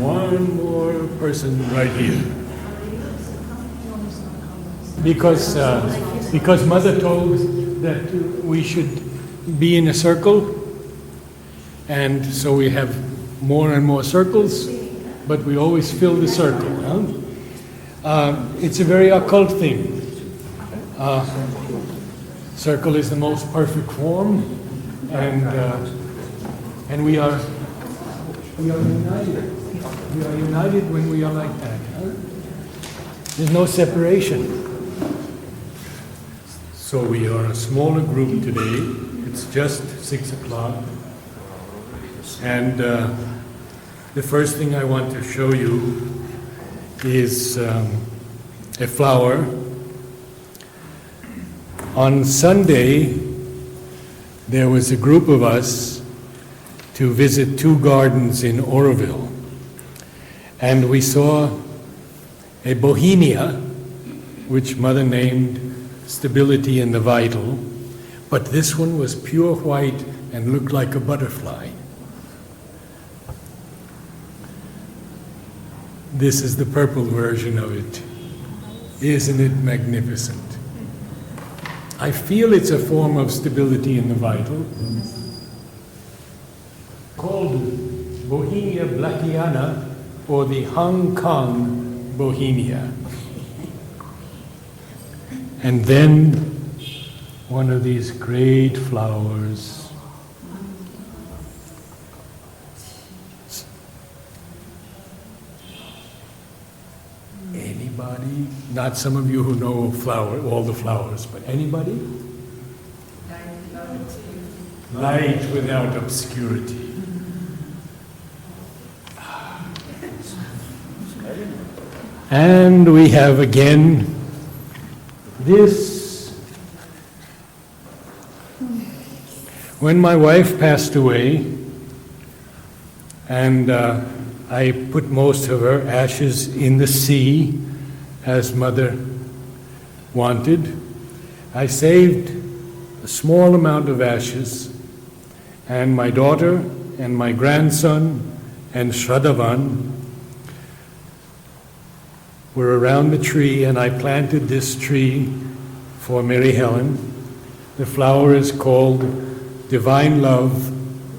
one more person right here. Because Mother told that we should be in a circle, and so we have more and more circles, but we always fill the circle. It's a very occult thing. Circle is the most perfect form, and we are united. We are united when we are like that. There's no separation. So we are a smaller group today. It's just 6 o'clock. And the first thing I want to show you is a flower. On Sunday, there was a group of us to visit 2 gardens in Aurobindo. And we saw a bohemia, which Mother named Stability in the Vital, but this one was pure white and looked like a butterfly. This is the purple version of it. Isn't it magnificent? I feel it's a form of stability in the vital. Called Bohemia blackiana, or the Hong Kong Bohemia. And then one of these great flowers. Anybody? Not some of you who know all the flowers, but anybody? Light without obscurity. And we have again this. When my wife passed away, and I put most of her ashes in the sea, as Mother wanted, I saved a small amount of ashes, and my daughter and my grandson and Shraddhavan were around the tree, and I planted this tree for Mary Helen. The flower is called Divine Love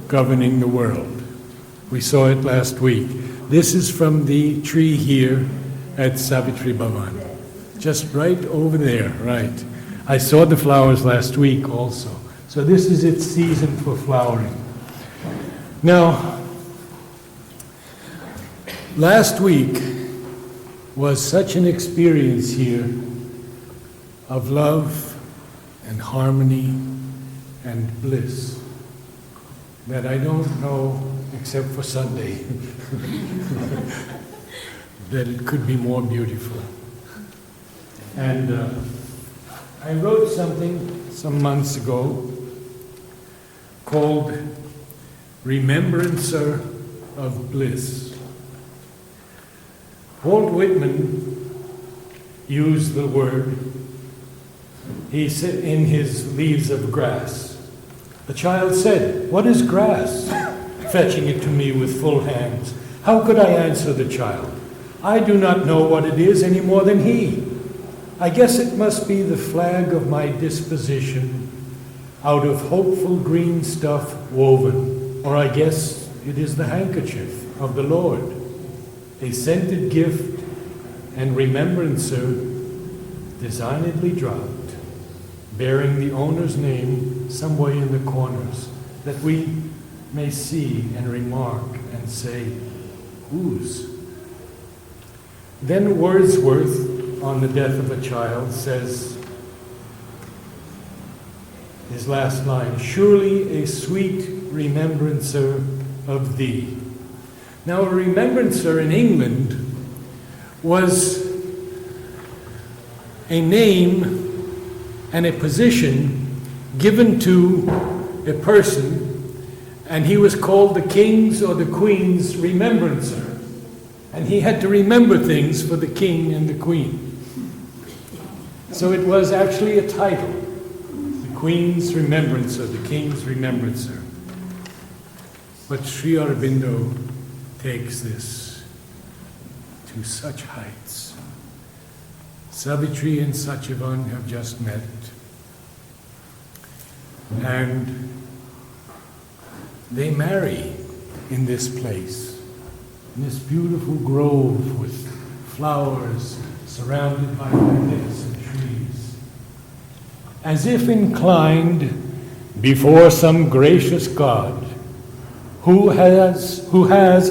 Governing the World. We saw it last week. This is from the tree here at Savitri Bhavan. Just right over there, right. I saw the flowers last week also. So this is its season for flowering. Now, last week was such an experience here of love and harmony and bliss that I don't know, except for Sunday, that it could be more beautiful. And I wrote something some months ago called Remembrancer of Bliss. Walt Whitman used the word, he said in his Leaves of Grass. The child said, "What is grass?" fetching it to me with full hands. How could I answer the child? I do not know what it is any more than he. I guess it must be the flag of my disposition, out of hopeful green stuff woven, or I guess it is the handkerchief of the Lord, a scented gift and remembrancer designedly dropped, bearing the owner's name some way in the corners, that we may see and remark and say, whose? Then Wordsworth, on the death of a child, says, his last line, surely a sweet remembrancer of thee. Now, a remembrancer in England was a name and a position given to a person, and he was called the king's or the queen's remembrancer. And he had to remember things for the king and the queen. So it was actually a title, the queen's remembrancer, the king's remembrancer. But Sri Aurobindo takes this to such heights. Savitri and Satyavan have just met, and they marry in this place, in this beautiful grove with flowers surrounded by magnificent trees, as if inclined before some gracious God who has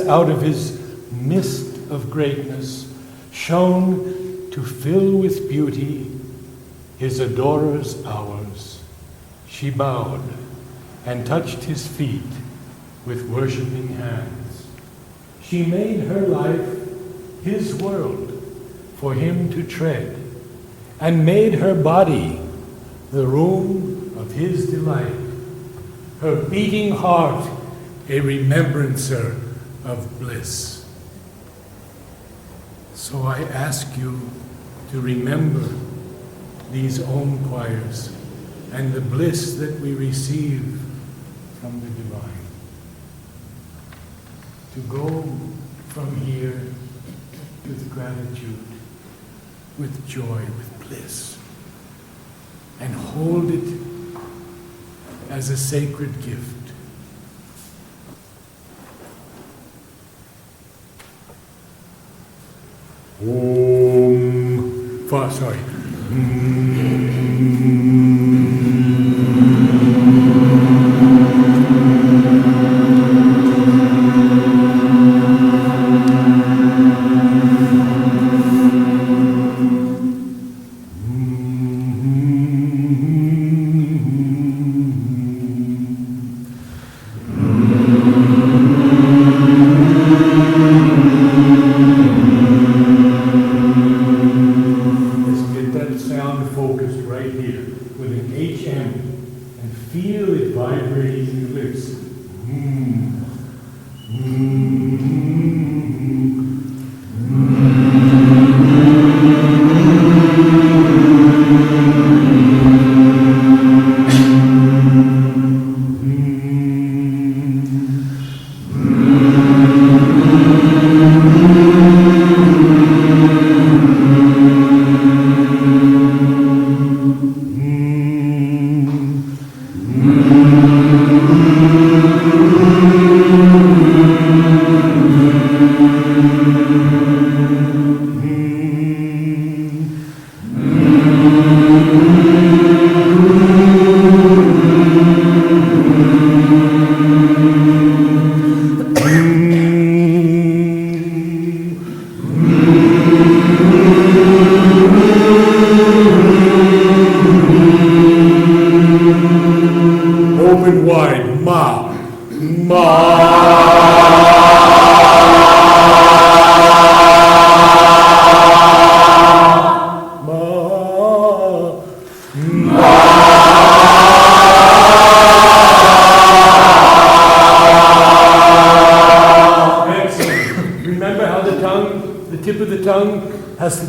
out of his mist of greatness shone to fill with beauty his adorer's hours. She bowed and touched his feet with worshiping hands. She made her life his world for him to tread, and made her body the room of his delight, her beating heart a remembrancer of bliss. So I ask you to remember these Om choirs and the bliss that we receive from the divine. To go from here with gratitude, with joy, with bliss, and hold it as a sacred gift. Sorry.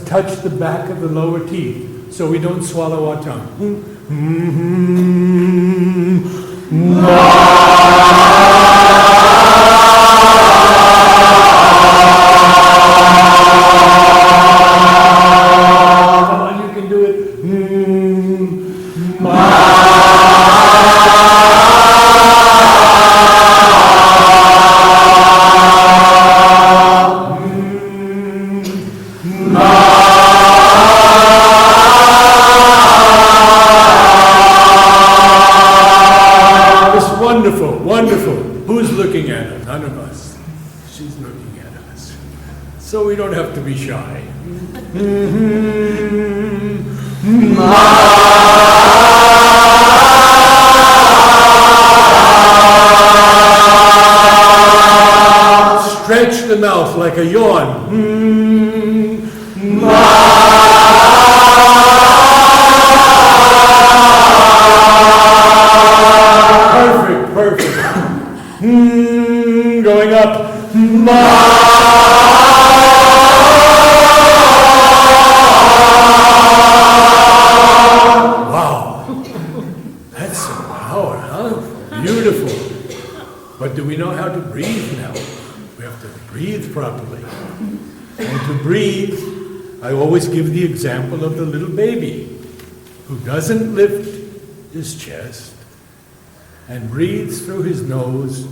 Touch the back of the lower teeth so we don't swallow our tongue. Come on, you can do it. Wonderful, wonderful. Who's looking at her? None of us. She's looking at us. So we don't have to be shy. Stretch the mouth like a yawn. Perfect. Going up. Wow. That's some power, huh? Beautiful. But do we know how to breathe now? We have to breathe properly. And to breathe, I always give the example of the little baby who doesn't lift his chest and breathes through his nose.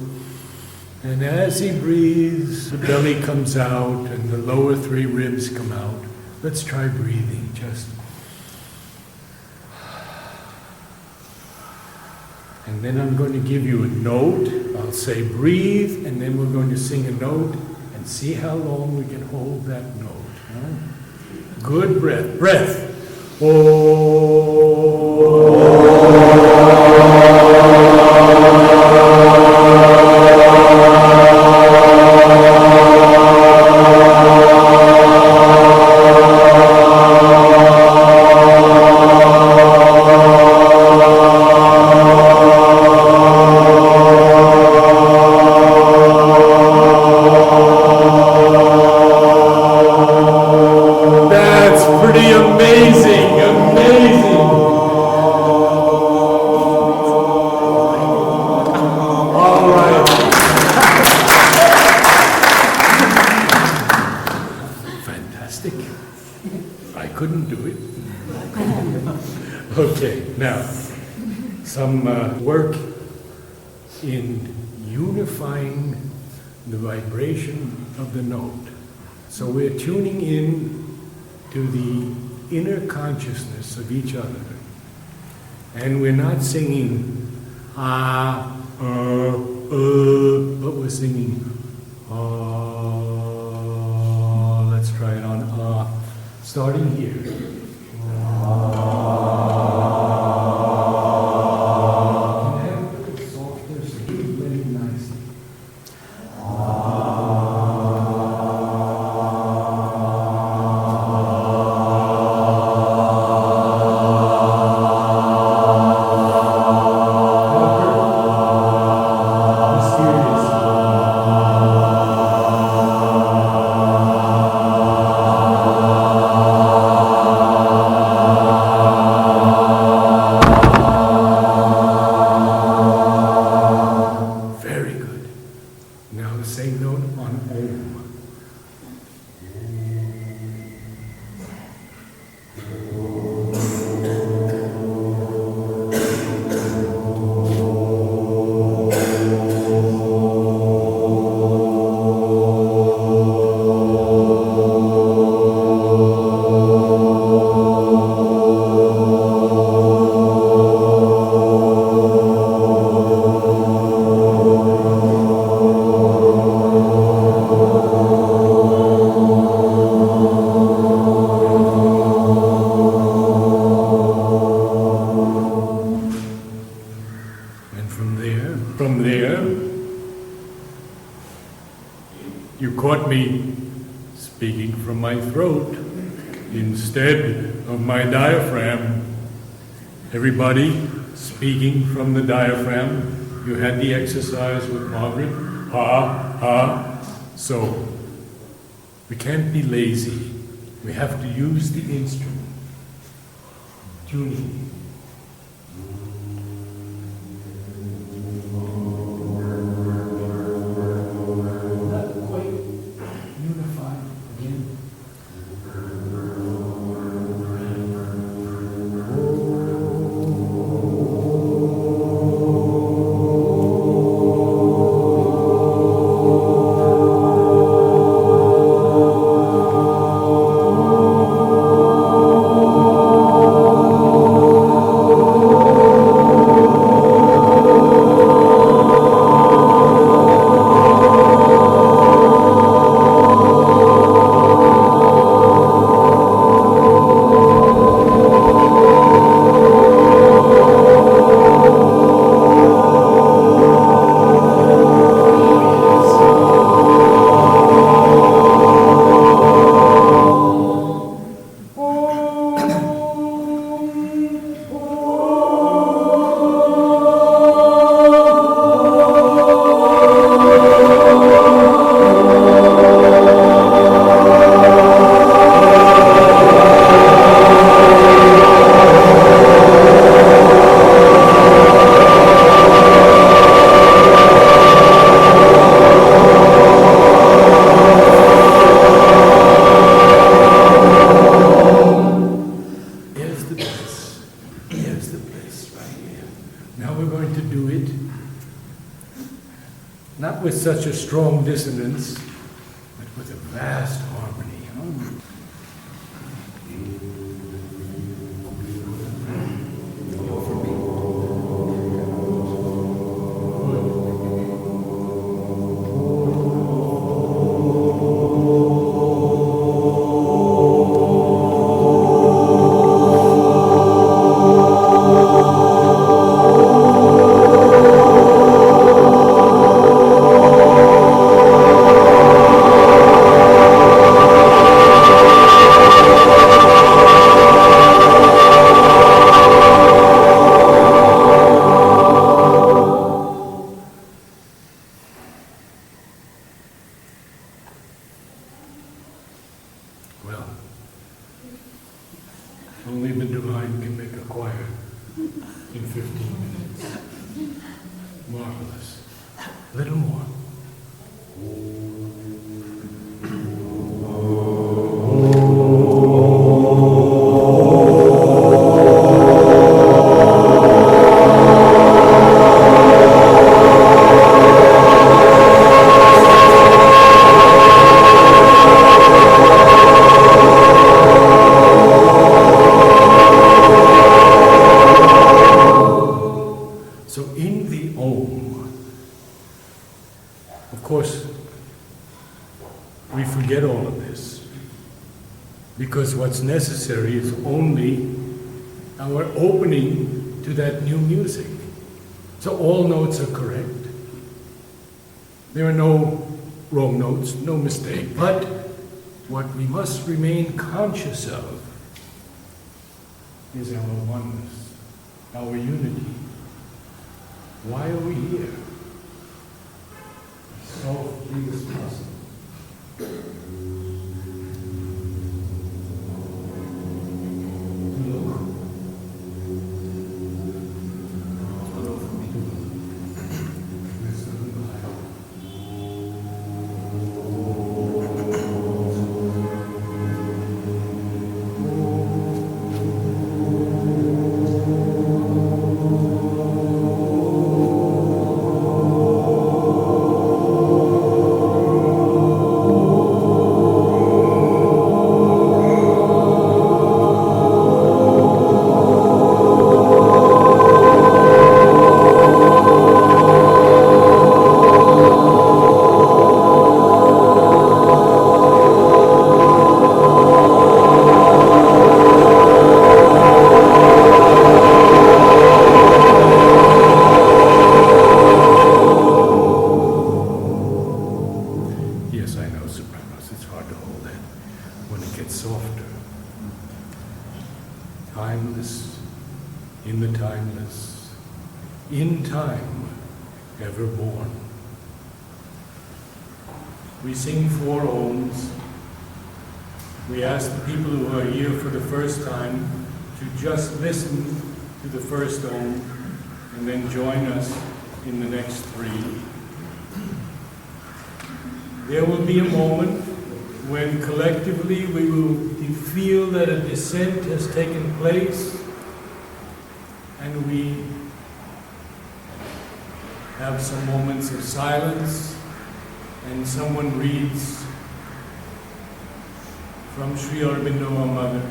And as he breathes, the belly comes out and the lower 3 ribs come out. Let's try breathing, just. And then I'm going to give you a note. I'll say breathe, and then we're going to sing a note and see how long we can hold that note. Huh? Good breath. Breath. I couldn't do it. Okay, now, some work in unifying the vibration of the note. So we're tuning in to the inner consciousness of each other. And we're not singing but we're singing let's try it on starting here. And have a little softer so you blend it nicely. From there, you caught me speaking from my throat instead of my diaphragm. Everybody speaking from the diaphragm. You had the exercise with Margaret. Ha, ha. So, we can't be lazy. We have to use the instrument. Tuning. such a strong dissonance, but with a vast harmony. Well, only the divine can make a choir in 15 minutes. Marvelous. A little more. So in the Om, of course, we forget all of this, because what's necessary is only our opening to that new music. So all notes are correct. There are no wrong notes, no mistake. But what we must remain conscious of is our oneness, our unity. Why are we here? Softly as possible. Timeless, in the timeless, in time, ever born. We sing 4 Oms. We ask the people who are here for the first time to just listen to the first Om and then join us in the next 3. There will be a moment when collectively we will feel that a descent has taken place and we have some moments of silence and someone reads from Sri Aurobindo, our mother,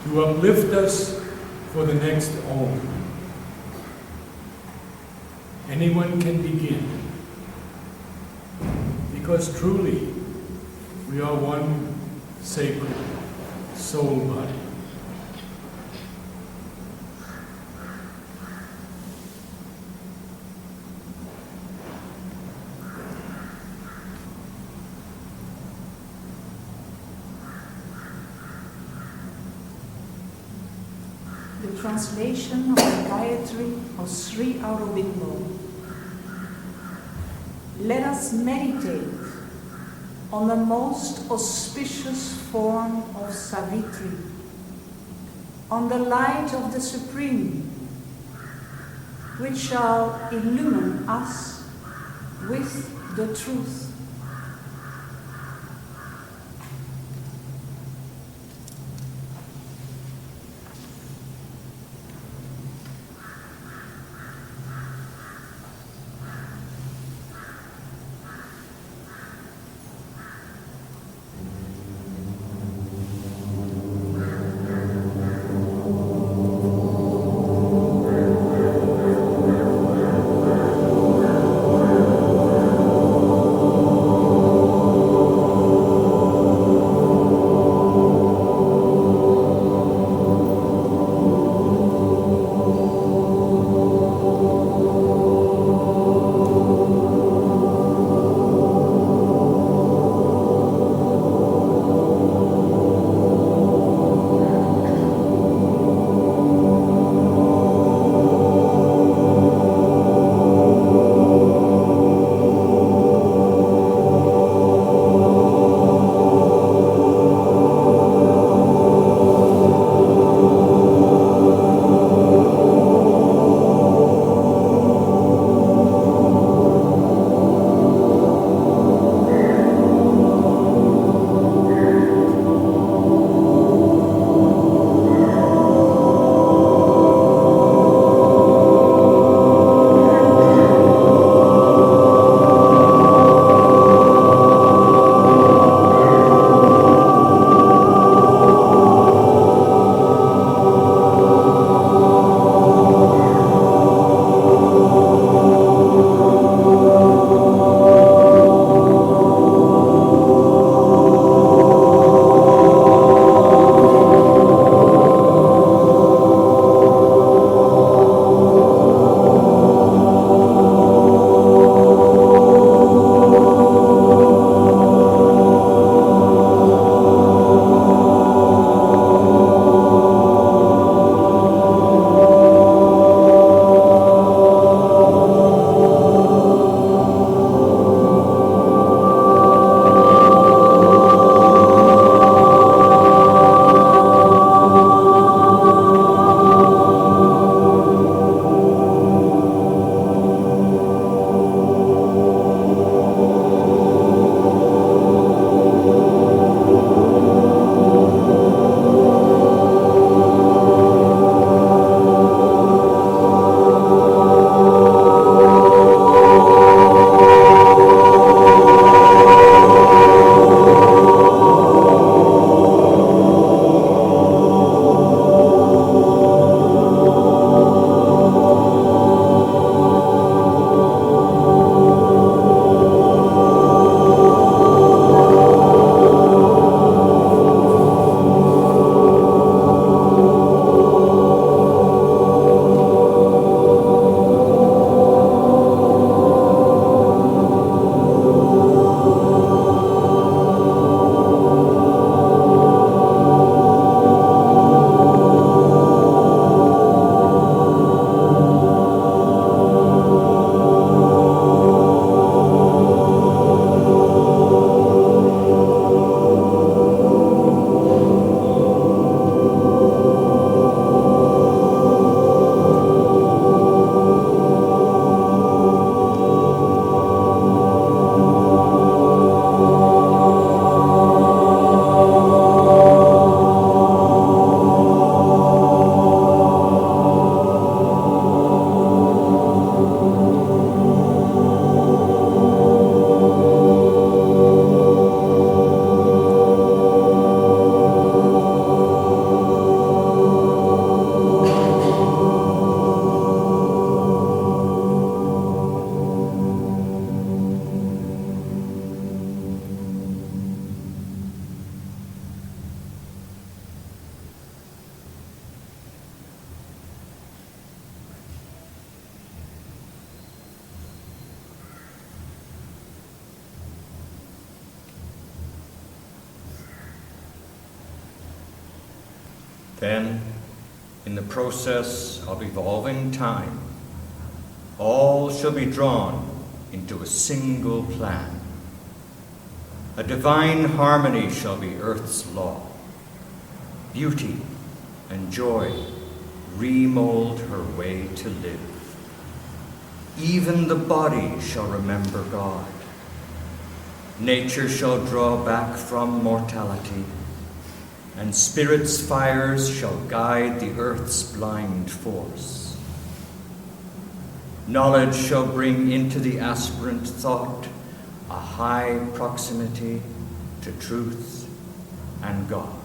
to uplift us for the next Om. Anyone can begin, because truly we are one sacred soul body. The translation of the Gayatri of Sri Aurobindo. Let us meditate on the most auspicious form of Savitri, on the light of the Supreme, which shall illumine us with the truth. Then, in the process of evolving time, all shall be drawn into a single plan. A divine harmony shall be Earth's law. Beauty and joy remold her way to live. Even the body shall remember God. Nature shall draw back from mortality, and spirit's fires shall guide the earth's blind force. Knowledge shall bring into the aspirant thought a high proximity to truth and God.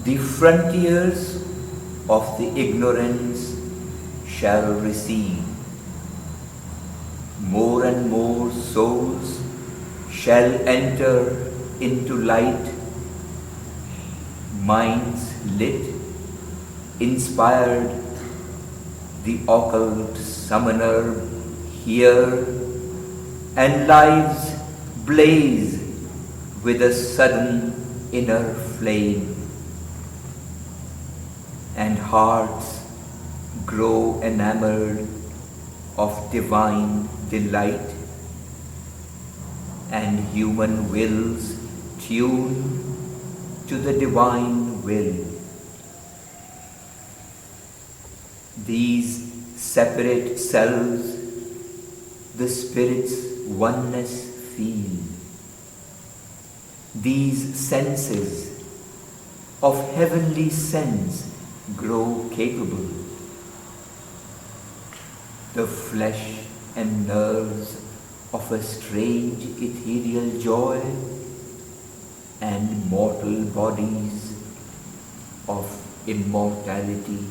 The frontiers of the ignorance shall recede. More and more souls shall enter into light, minds lit inspired the occult summoner here, and lives blaze with a sudden inner flame, and hearts grow enamored of divine delight, and human wills tune to the divine will. These separate selves the Spirit's oneness feel. These senses of heavenly sense grow capable. The flesh and nerves of a strange ethereal joy, and mortal bodies of immortality.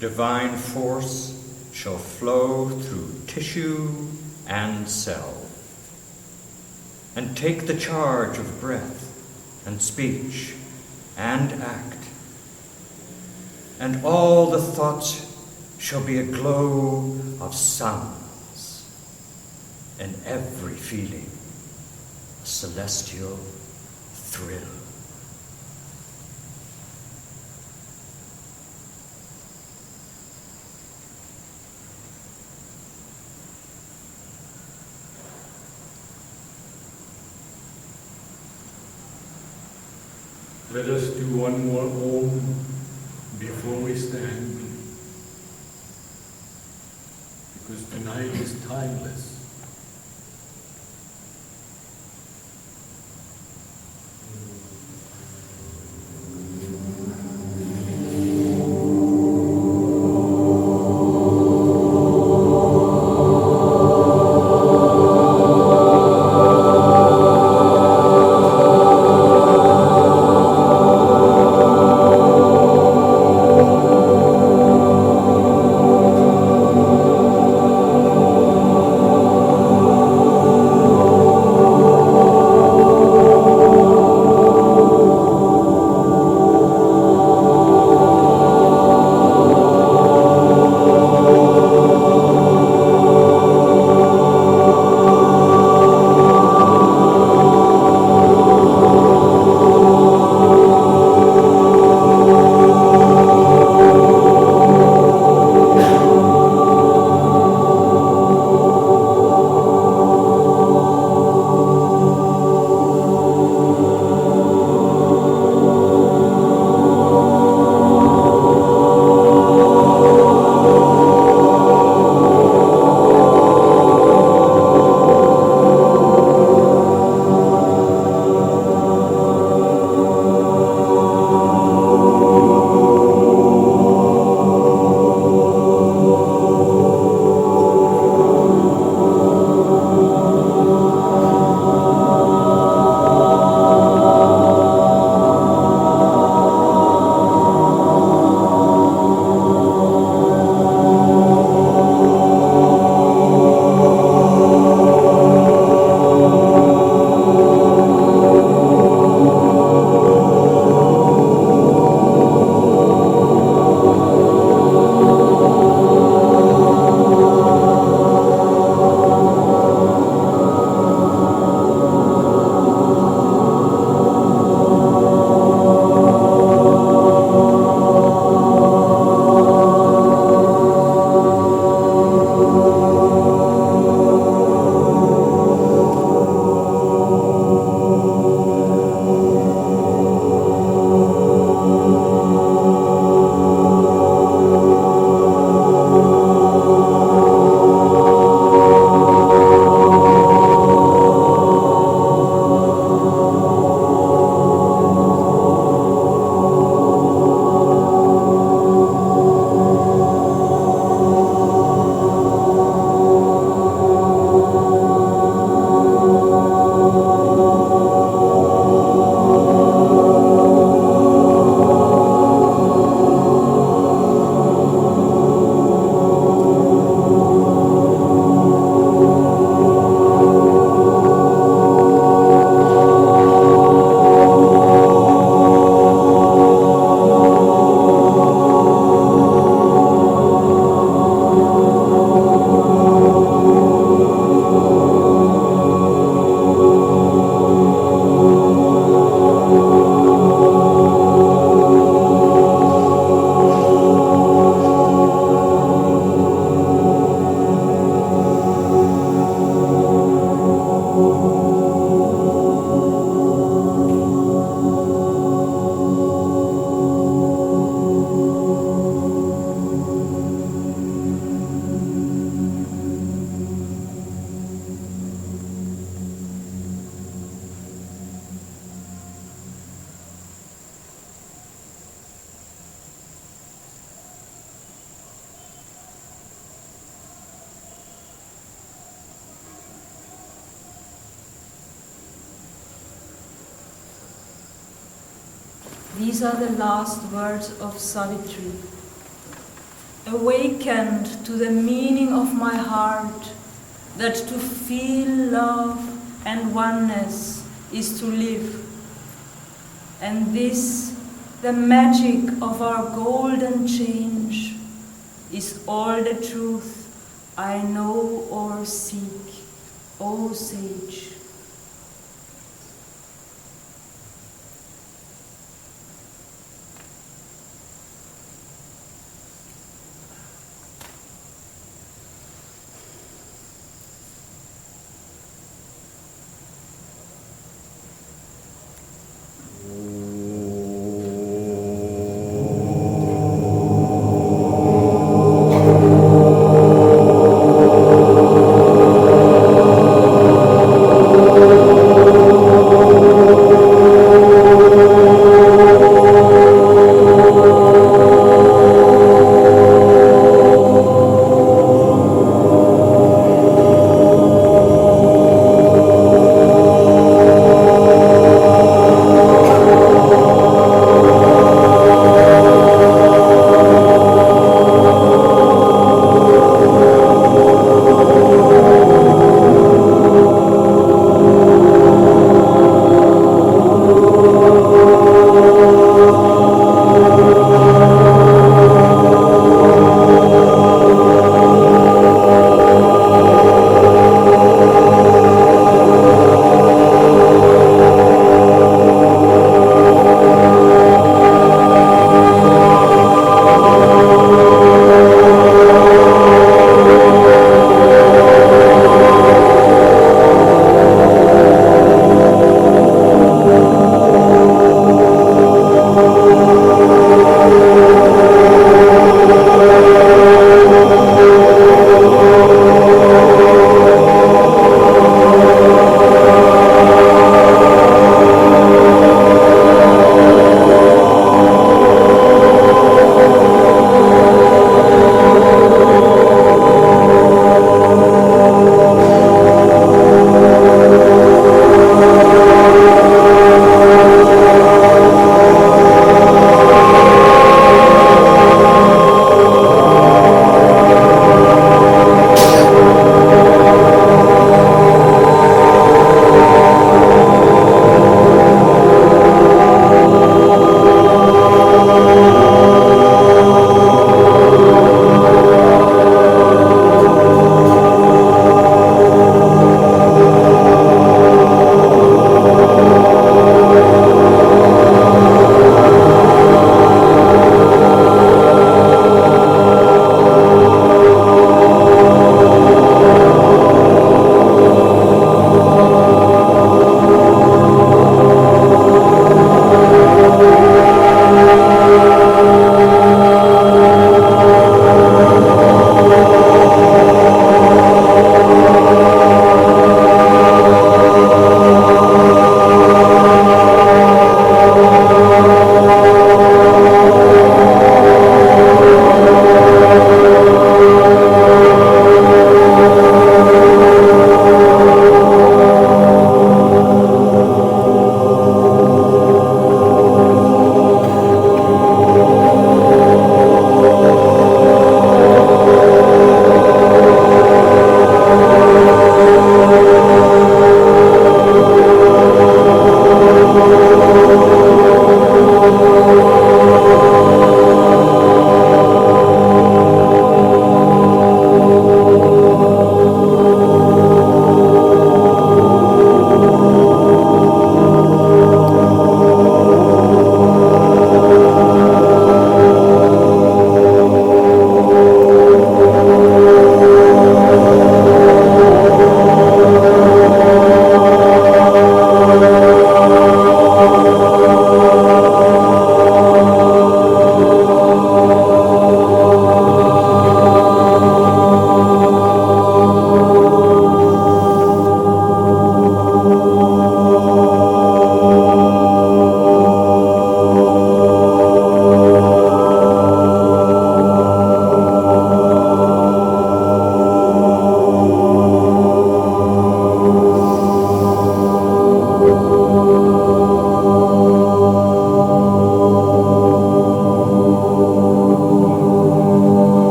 divine force shall flow through tissue and cell, and take the charge of breath and speech and act, and all the thoughts shall be a glow of sounds, and every feeling a celestial thrill. Let us do one more Om before we stand, because tonight is timeless. These are the last words of Savitri. awakened to the meaning of my heart, that to feel love and oneness is to live. And this, the magic of our golden change, is all the truth I know or seek, O sage.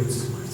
words.